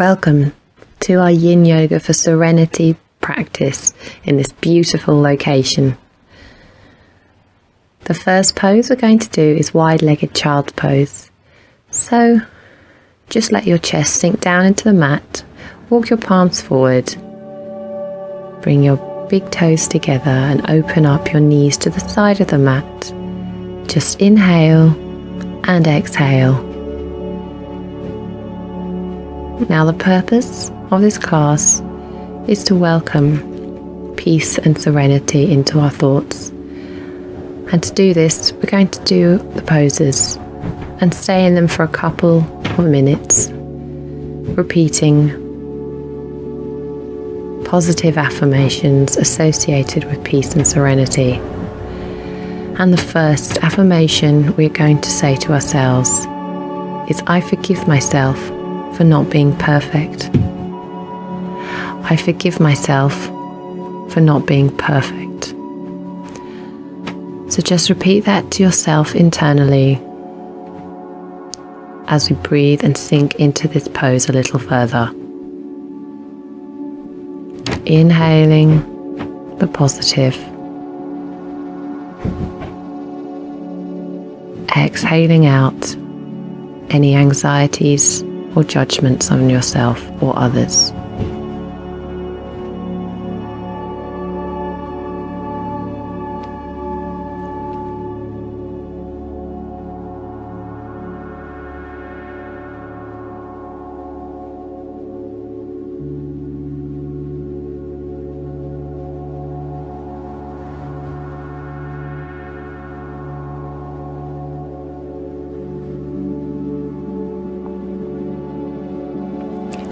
Welcome to our Yin Yoga for Serenity practice in this beautiful location. The first pose we're going to do is wide-legged child's pose. So just let your chest sink down into the mat, walk your palms forward, bring your big toes together and open up your knees to the side of the mat. Just inhale and exhale. Now the purpose of this class is to welcome peace and serenity into our thoughts. And to do this, we're going to do the poses and stay in them for a couple of minutes, repeating positive affirmations associated with peace and serenity. And the first affirmation we're going to say to ourselves is, I forgive myself for not being perfect. I forgive myself for not being perfect. So just repeat that to yourself internally as we breathe and sink into this pose a little further. Inhaling the positive. Exhaling out any anxieties or judgments on yourself or others.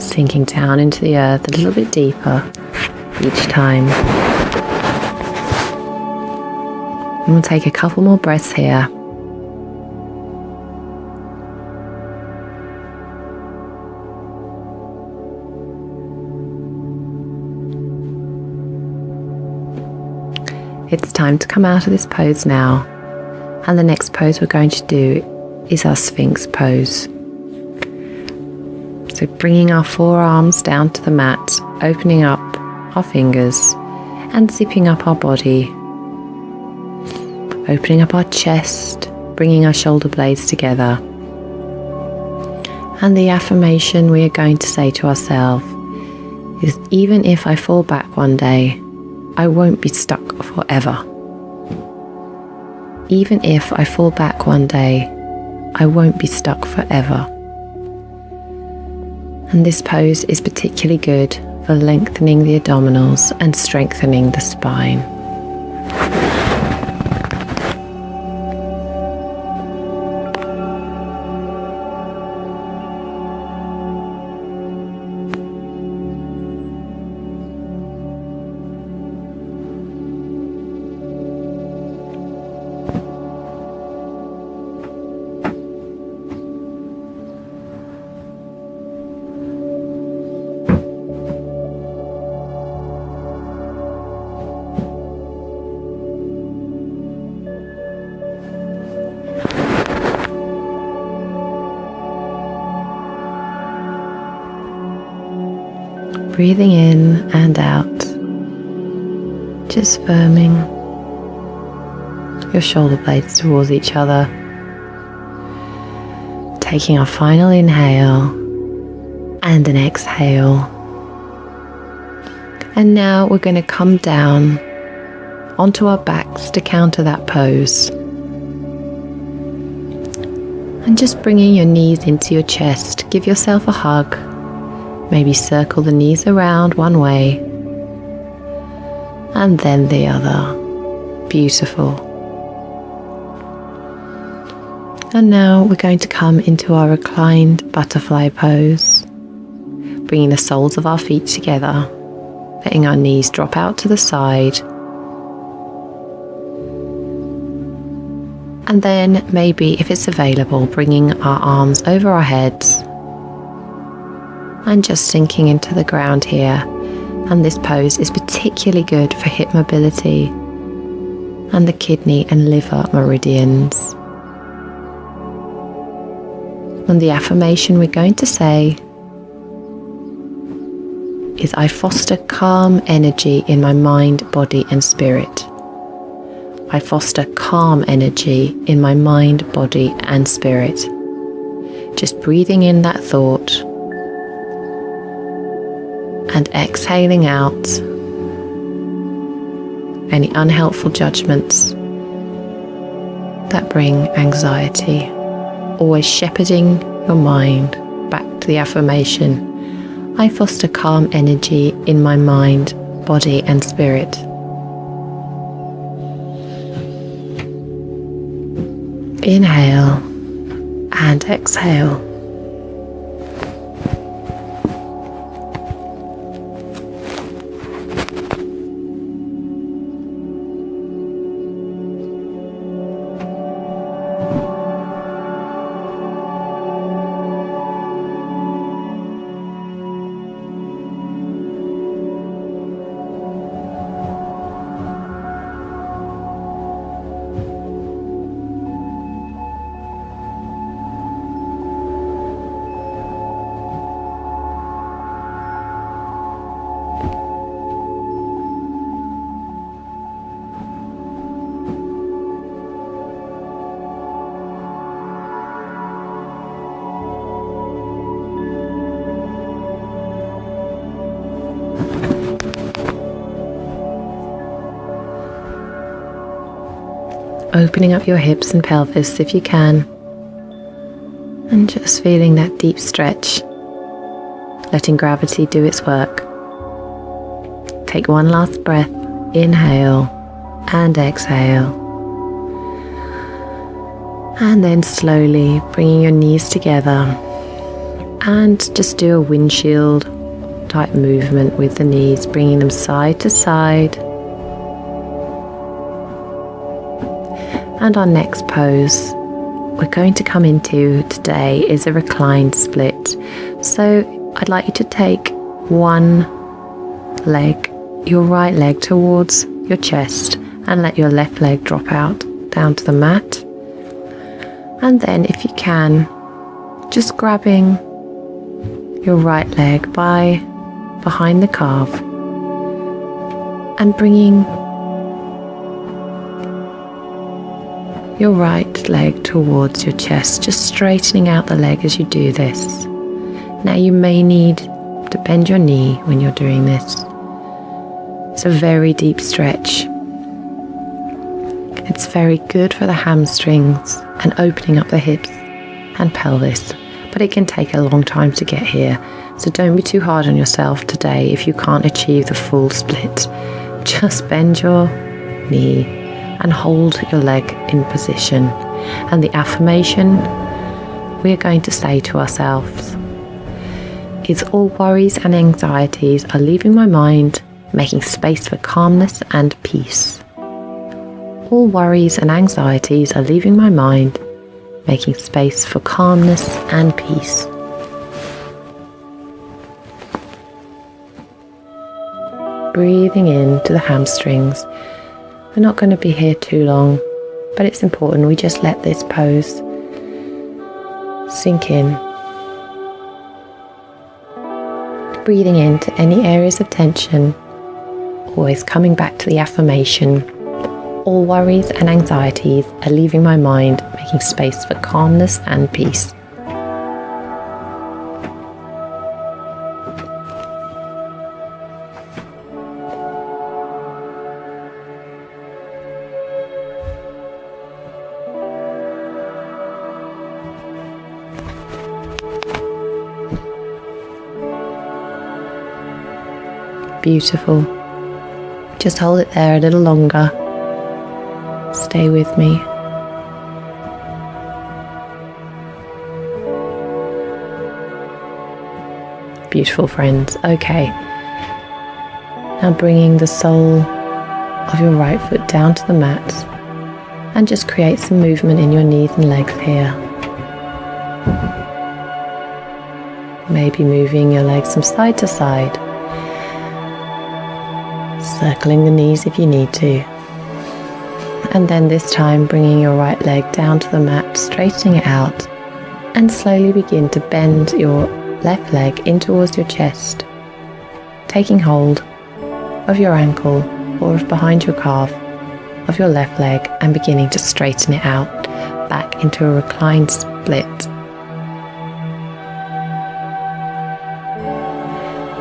Sinking down into the earth a little bit deeper each time. And we'll take a couple more breaths here. It's time to come out of this pose now. And the next pose we're going to do is our Sphinx pose. So bringing our forearms down to the mat, opening up our fingers and zipping up our body. Opening up our chest, bringing our shoulder blades together. And the affirmation we are going to say to ourselves is, even if I fall back one day, I won't be stuck forever. Even if I fall back one day, I won't be stuck forever. And this pose is particularly good for lengthening the abdominals and strengthening the spine. Breathing in and out, just firming your shoulder blades towards each other. Taking our final inhale and an exhale. And now we're going to come down onto our backs to counter that pose. And just bringing your knees into your chest, give yourself a hug. Maybe circle the knees around one way and then the other. Beautiful. And now we're going to come into our reclined butterfly pose, bringing the soles of our feet together, letting our knees drop out to the side. And then maybe, if it's available, bringing our arms over our heads and just sinking into the ground here. And this pose is particularly good for hip mobility and the kidney and liver meridians. And the affirmation we're going to say is I foster calm energy in my mind, body and spirit. I foster calm energy in my mind, body and spirit. Just breathing in that thought and exhaling out any unhelpful judgments that bring anxiety. Always shepherding your mind back to the affirmation, I foster calm energy in my mind, body and spirit. Inhale and exhale. Opening up your hips and pelvis if you can, and just feeling that deep stretch, letting gravity do its work. Take one last breath, inhale and exhale, and then slowly bringing your knees together and just do a windshield type movement with the knees, bringing them side to side. And our next pose we're going to come into today is a reclined split. So I'd like you to take one leg, your right leg, towards your chest and let your left leg drop out down to the mat. And then if you can, just grabbing your right leg by behind the calf and bringing your right leg towards your chest, just straightening out the leg as you do this. Now you may need to bend your knee when you're doing this. It's a very deep stretch. It's very good for the hamstrings and opening up the hips and pelvis, but it can take a long time to get here. So don't be too hard on yourself today if you can't achieve the full split. Just bend your knee and hold your leg in position. And the affirmation we are going to say to ourselves is, all worries and anxieties are leaving my mind, making space for calmness and peace. All worries and anxieties are leaving my mind, making space for calmness and peace. Breathing into the hamstrings. We're not going to be here too long, but it's important we just let this pose sink in. Breathing into any areas of tension, always coming back to the affirmation, all worries and anxieties are leaving my mind, making space for calmness and peace. Beautiful. Just hold it there a little longer. Stay with me. Beautiful, friends. Okay. Now bringing the sole of your right foot down to the mat and just create some movement in your knees and legs here. Maybe moving your legs from side to side. Circling the knees if you need to. And then this time bringing your right leg down to the mat, straightening it out, and slowly begin to bend your left leg in towards your chest. taking hold of your ankle or of behind your calf of your left leg and beginning to straighten it out back into a reclined split.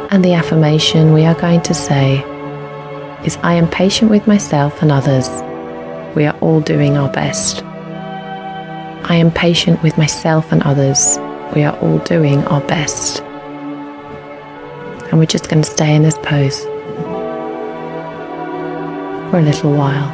And the affirmation we are going to say is, I am patient with myself and others. We are all doing our best. I am patient with myself and others. We are all doing our best. And we're just going to stay in this pose for a little while.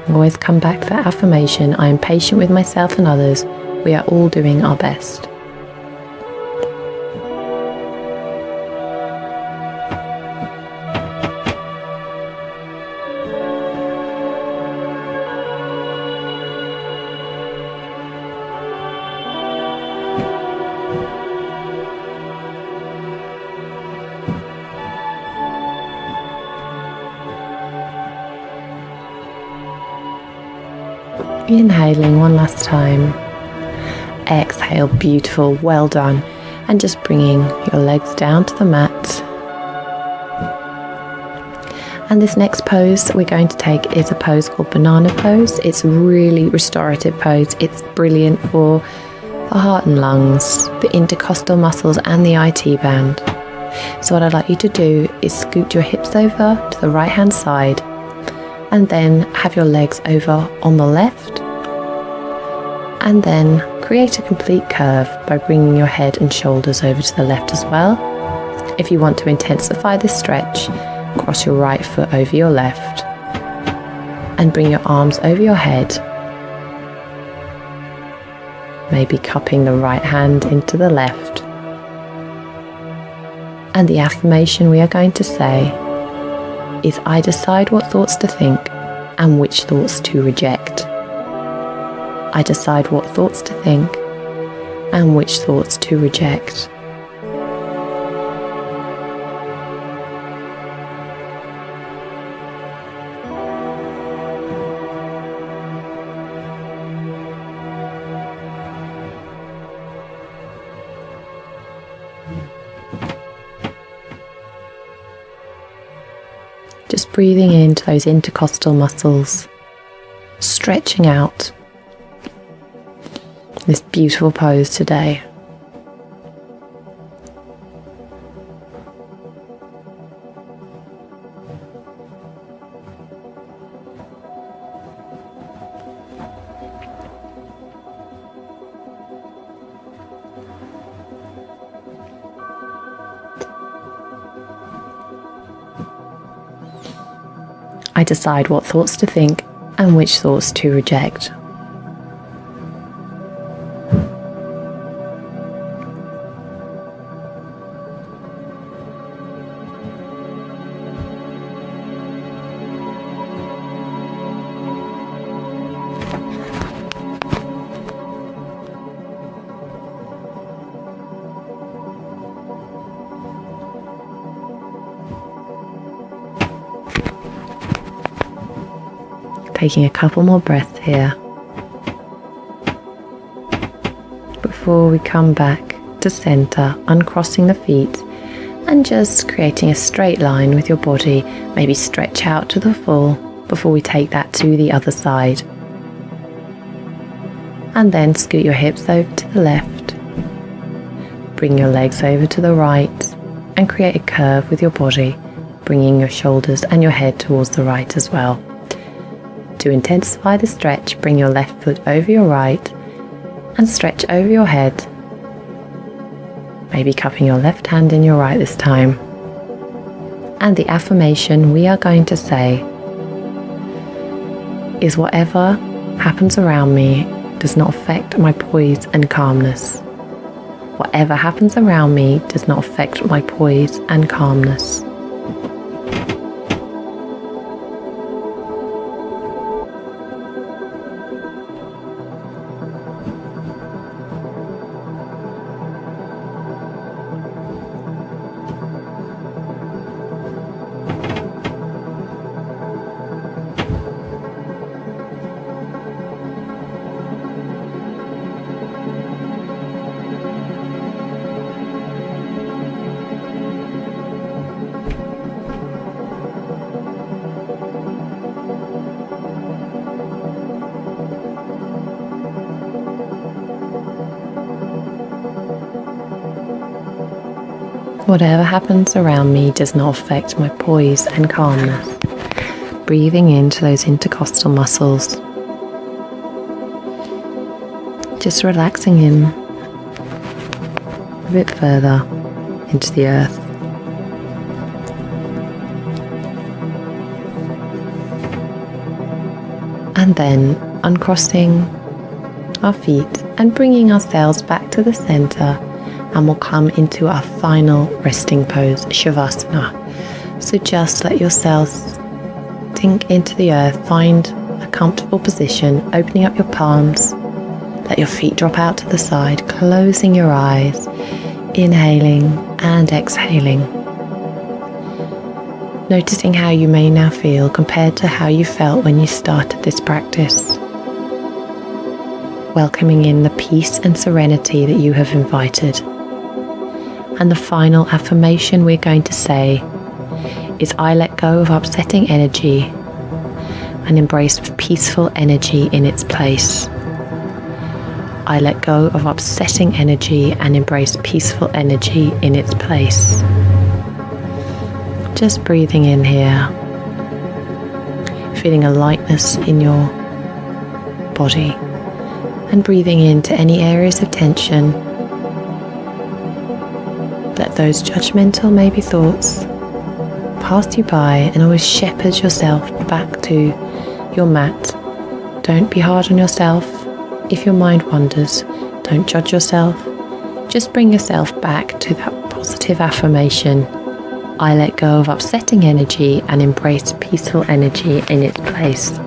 Always come back to that affirmation, I am patient with myself and others. We are all doing our best. Inhaling one last time. Exhale, beautiful, well done. And just bringing your legs down to the mat. And this next pose we're going to take is a pose called banana pose. It's a really restorative pose. It's brilliant for the heart and lungs, the intercostal muscles and the IT band. So what I'd like you to do is scoot your hips over to the right hand side and then have your legs over on the left, and then create a complete curve by bringing your head and shoulders over to the left as well. If you want to intensify this stretch, cross your right foot over your left and bring your arms over your head, maybe cupping the right hand into the left. And the affirmation we are going to say is, I decide what thoughts to think and which thoughts to reject. I decide what thoughts to think and which thoughts to reject. Just breathing into those intercostal muscles, stretching out this beautiful pose today. I decide what thoughts to think and which thoughts to reject. Taking a couple more breaths here before we come back to center, uncrossing the feet and just creating a straight line with your body. Maybe stretch out to the full before we take that to the other side. And then scoot your hips over to the left, bring your legs over to the right and create a curve with your body, bringing your shoulders and your head towards the right as well. To intensify the stretch, bring your left foot over your right and stretch over your head, maybe cupping your left hand in your right this time. And the affirmation we are going to say is, whatever happens around me does not affect my poise and calmness. Whatever happens around me does not affect my poise and calmness. Whatever happens around me does not affect my poise and calmness. Breathing into those intercostal muscles. Just relaxing in a bit further into the earth. And then uncrossing our feet and bringing ourselves back to the center, and we'll come into our final resting pose, Shavasana. So just let yourselves sink into the earth, find a comfortable position, opening up your palms, let your feet drop out to the side, closing your eyes, inhaling and exhaling. Noticing how you may now feel compared to how you felt when you started this practice. Welcoming in the peace and serenity that you have invited. And the final affirmation we're going to say is, I let go of upsetting energy and embrace peaceful energy in its place. I let go of upsetting energy and embrace peaceful energy in its place. Just breathing in here, feeling a lightness in your body, and breathing into any areas of tension. Let those judgmental maybe thoughts pass you by, and always shepherd yourself back to your mat. Don't be hard on yourself. If your mind wanders, don't judge yourself. Just bring yourself back to that positive affirmation. I let go of upsetting energy and embrace peaceful energy in its place.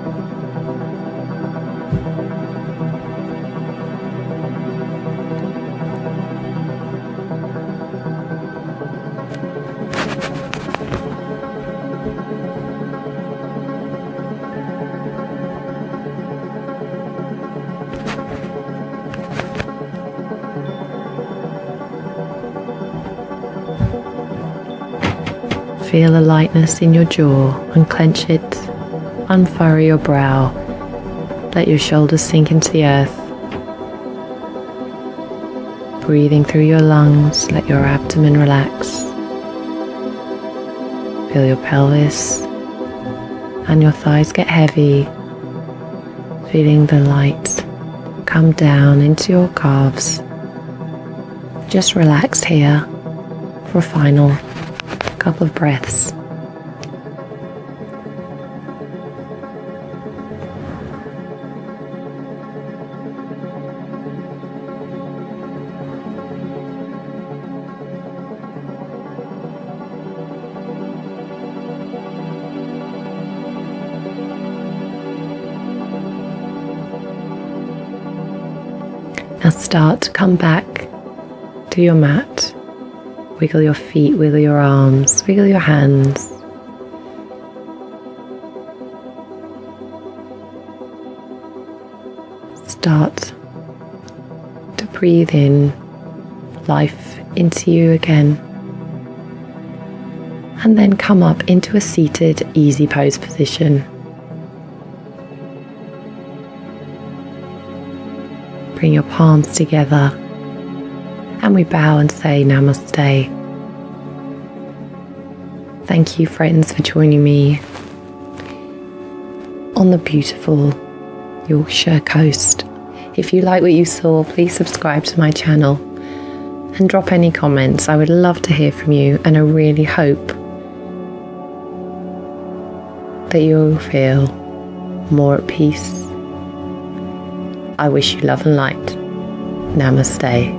Feel a lightness in your jaw, unclench it, unfurrow your brow, let your shoulders sink into the earth. Breathing through your lungs, let your abdomen relax. Feel your pelvis and your thighs get heavy, feeling the light come down into your calves. Just relax here for a final couple of breaths. Now start to come back to your mat. Wiggle your feet, wiggle your arms, wiggle your hands. Start to breathe in life into you again. And then come up into a seated, easy pose position. Bring your palms together. And we bow and say Namaste. Thank you, friends, for joining me on the beautiful Yorkshire coast. If you like what you saw, please subscribe to my channel and drop any comments. I would love to hear from you, and I really hope that you'll feel more at peace. I wish you love and light. Namaste.